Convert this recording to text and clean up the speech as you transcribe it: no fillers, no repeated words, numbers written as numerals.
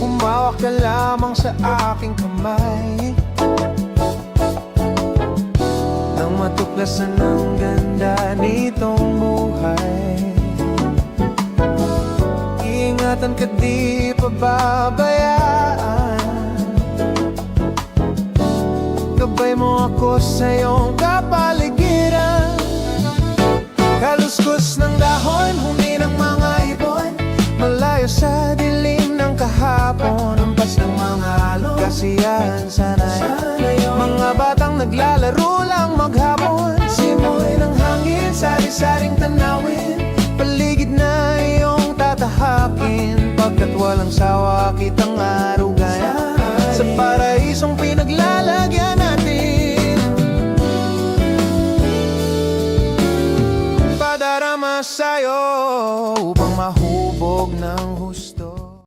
Humawak ka lamang sa aking kamay, nang matuklasan ang ganda nitong buhay. Ingatan ka, di pababayaan. Gabay mo ako sa iyong kapaligiran. Kaluskos ng dahon, huni ng mga ibon, malayo sa dilim ng kahapon. Ampas ng mga alon, kasiyahan sana'y mga batang naglalaro lang maghapon. Simoy ng hangin, sari-saring tanawin, paligid na iyong tatahakin. Pagkat walang sawa kitang arugayan sa paraisong pinaglalagyan natin. Padarama sa'yo